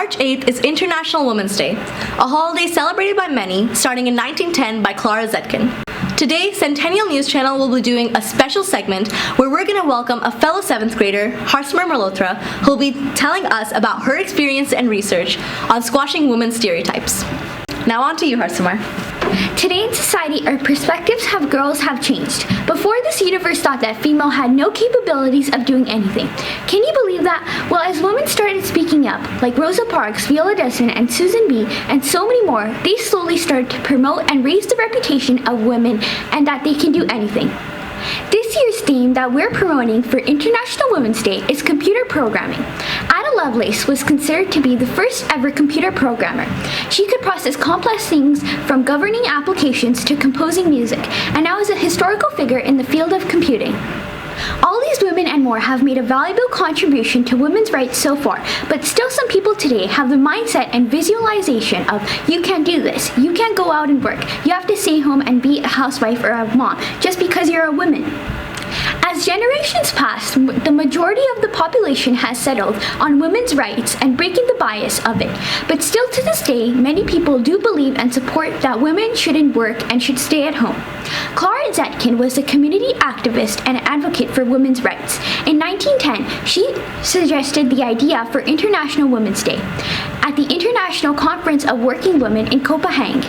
March 8th is International Women's Day, a holiday celebrated by many, starting in 1910 by Clara Zetkin. Today, Centennial News Channel will be doing a special segment where we're going to welcome a fellow 7th grader, Harsimer Malhotra, who will be telling us about her experience and research on squashing women's stereotypes. Now on to you, Harsimer. Today in society, our perspectives of girls have changed. Before, this universe thought that female had no capabilities of doing anything. Can you believe that? Well, as women started speaking up, like Rosa Parks, Viola Desmond, and Susan B., and so many more, they slowly started to promote and raise the reputation of women and that they can do anything. This year's theme that we're promoting for International Women's Day is computer programming. Ada Lovelace was considered to be the first ever computer programmer. She could process complex things from governing applications to composing music, and now is a historical figure in the field of computing. All these women and more have made a valuable contribution to women's rights so far, but still some people today have the mindset and visualization of, you can't do this, you can't go out and work, you have to stay home and be a housewife or a mom just because you're a woman. As generations pass, the majority of the population has settled on women's rights and breaking the bias of it. But still to this day, many people do believe and support that women shouldn't work and should stay at home. Clara Zetkin was a community activist and advocate for women's rights. In 1910, she suggested the idea for International Women's Day at the International Conference of Working Women in Copenhagen.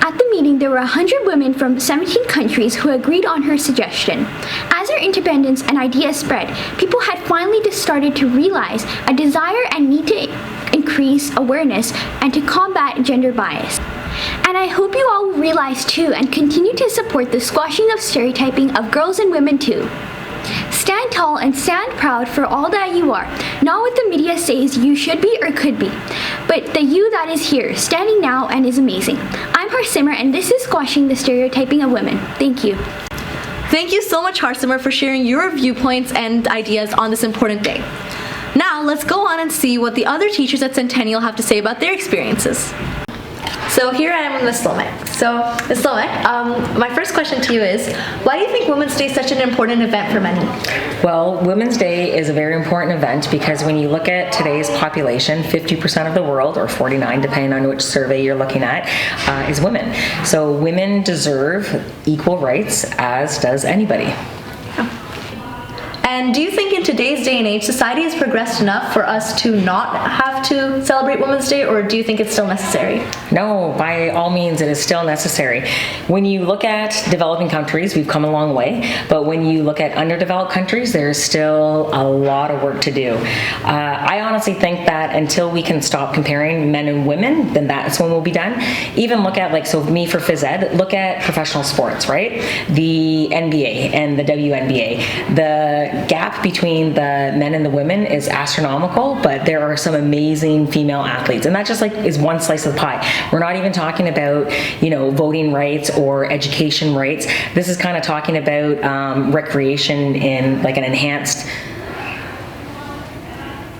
At the meeting, there were 100 women from 17 countries who agreed on her suggestion. As her independence and ideas spread, people had finally just started to realize a desire and need to increase awareness and to combat gender bias. And I hope you all will realize too and continue to support the squashing of stereotyping of girls and women too. Stand tall and stand proud for all that you are, not what the media says you should be or could be, but the you that is here, standing now and is amazing. I'm Harsimer, and this is Squashing the Stereotyping of Women. Thank you. Thank you so much, Harsimer, for sharing your viewpoints and ideas on this important day. Now, let's go on and see what the other teachers at Centennial have to say about their experiences. So here I am with Ms. Slomek. So, Ms. Slomek, my first question to you is, why do you think Women's Day is such an important event for many? Well, Women's Day is a very important event because when you look at today's population, 50% of the world, or 49 depending on which survey you're looking at, is women. So women deserve equal rights, as does anybody. And do you think in today's day and age, society has progressed enough for us to not have to celebrate Women's Day, or do you think it's still necessary? No, by all means, it is still necessary. When you look at developing countries, we've come a long way, but when you look at underdeveloped countries, there's still a lot of work to do. I honestly think that until we can stop comparing men and women, then that's when we'll be done. Even look at, like, so me for phys ed, look at professional sports, right? The NBA and the WNBA. The gap between the men and the women is astronomical, but there are some amazing female athletes, and that just like is one slice of the pie. We're not even talking about, you know, voting rights or education rights. This is kind of talking about recreation in like an enhanced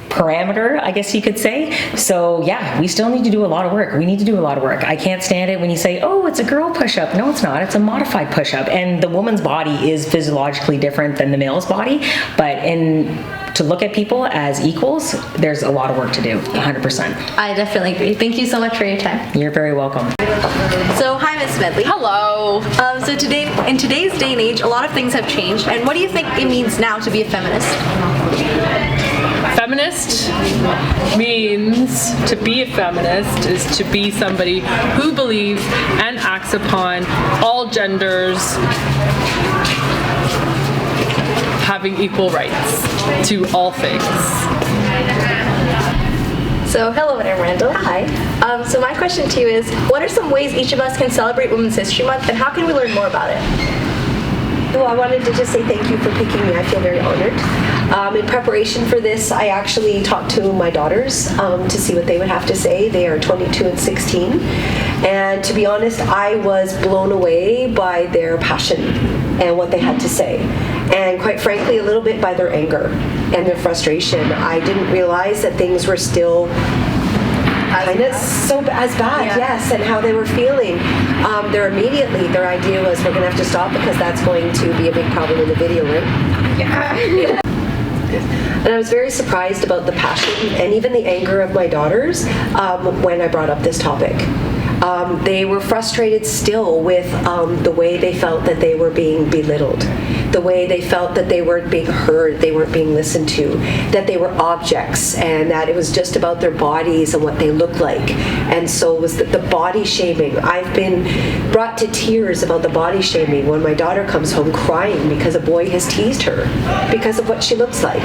parameter, I guess you could say. So yeah, we still need to do a lot of work. We need to do a lot of work. I can't stand it when you say, oh, it's a girl push-up. No, it's not. It's a modified push-up. And the woman's body is physiologically different than the male's body. But to look at people as equals, there's a lot of work to do, 100%. I definitely agree. Thank you so much for your time. You're very welcome. So, hi, Ms. Smedley. Hello. So today, in today's day and age, a lot of things have changed. And what do you think it means now to be a feminist? Feminist means, to be a feminist is to be somebody who believes and acts upon all genders having equal rights to all things. So, hello, Madam Randall. Hi. So my question to you is, what are some ways each of us can celebrate Women's History Month, and how can we learn more about it? Well, I wanted to just say thank you for picking me. I feel very honored. In preparation for this, I actually talked to my daughters to see what they would have to say. They are 22 and 16. And to be honest, I was blown away by their passion and what they had to say. And quite frankly, a little bit by their anger and their frustration. I didn't realize that things were still kind of so as bad, yeah. Yes, and how they were feeling. Their idea was, we're going to have to stop because that's going to be a big problem in the video room. Yeah. And I was very surprised about the passion and even the anger of my daughters when I brought up this topic. They were frustrated still with the way they felt that they were being belittled, the way they felt that they weren't being heard, they weren't being listened to, that they were objects, and that it was just about their bodies and what they looked like. And so it was the body shaming. I've been brought to tears about the body shaming when my daughter comes home crying because a boy has teased her because of what she looks like.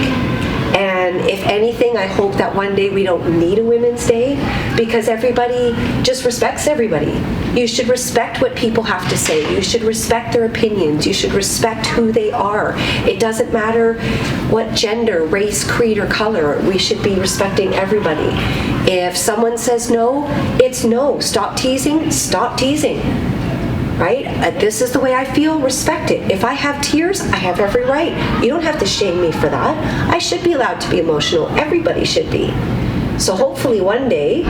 And if anything, I hope that one day we don't need a Women's Day, because everybody just respects everybody. You should respect what people have to say. You should respect their opinions. You should respect who they are. It doesn't matter what gender, race, creed, or color. We should be respecting everybody. If someone says no, it's no. Stop teasing, stop teasing. Right? This is the way I feel, respect it. If I have tears, I have every right. You don't have to shame me for that. I should be allowed to be emotional. Everybody should be. So hopefully one day,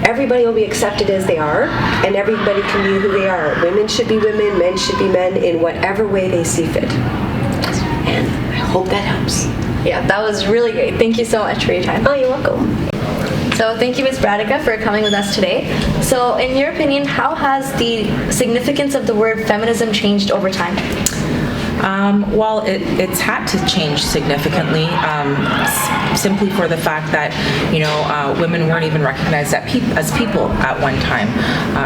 everybody will be accepted as they are, and everybody can be who they are. Women should be women, men should be men, in whatever way they see fit. And I hope that helps. Yeah, that was really great. Thank you so much for your time. Oh, you're welcome. So thank you, Ms. Bradica, for coming with us today. So in your opinion, how has the significance of the word feminism changed over time? Well, it's had to change significantly, simply for the fact that, women weren't even recognized as people at one time,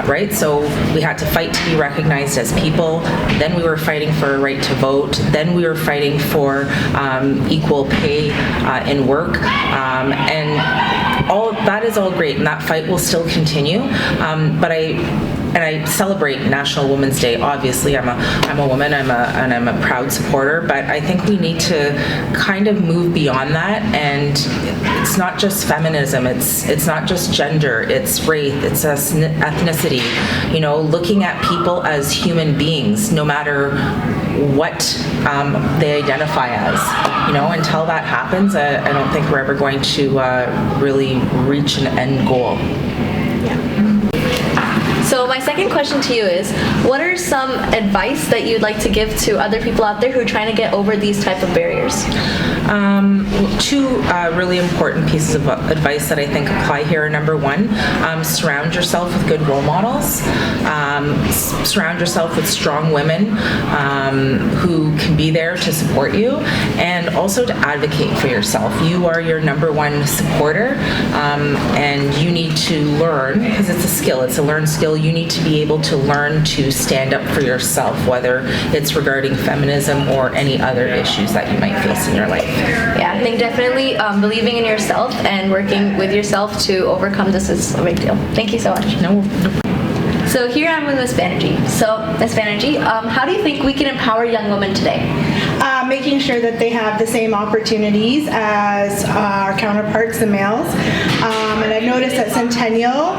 right? So we had to fight to be recognized as people. Then we were fighting for a right to vote. Then we were fighting for equal pay in work, and all of that is all great, and that fight will still continue. But I celebrate National Women's Day. Obviously, I'm a woman. I'm a proud supporter. But I think we need to kind of move beyond that. And it's not just feminism. It's not just gender. It's race. It's ethnicity. Looking at people as human beings, no matter what they identify as. Until that happens, I don't think we're ever going to really reach an end goal. So my second question to you is, what are some advice that you'd like to give to other people out there who are trying to get over these type of barriers? Two really important pieces of advice that I think apply here are: number one, surround yourself with good role models. Surround yourself with strong women who can be there to support you, and also to advocate for yourself. You are your number one supporter, and you need to learn, because it's a skill, it's a learned skill. You need to be able to learn to stand up for yourself, whether it's regarding feminism or any other issues that you might face in your life. Yeah, I think definitely believing in yourself and working with yourself to overcome this is a big deal. Thank you so much. No. So here I'm with Ms. Banerjee. So Ms. Banerjee, how do you think we can empower young women today? Making sure that they have the same opportunities as our counterparts, the males. And I've noticed at Centennial,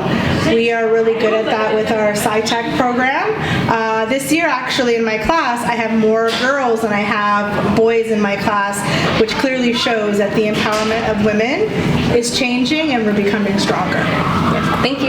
we are really good at that with our SciTech program. This year, actually, in my class, I have more girls than I have boys in my class, which clearly shows that the empowerment of women is changing and we're becoming stronger. Thank you.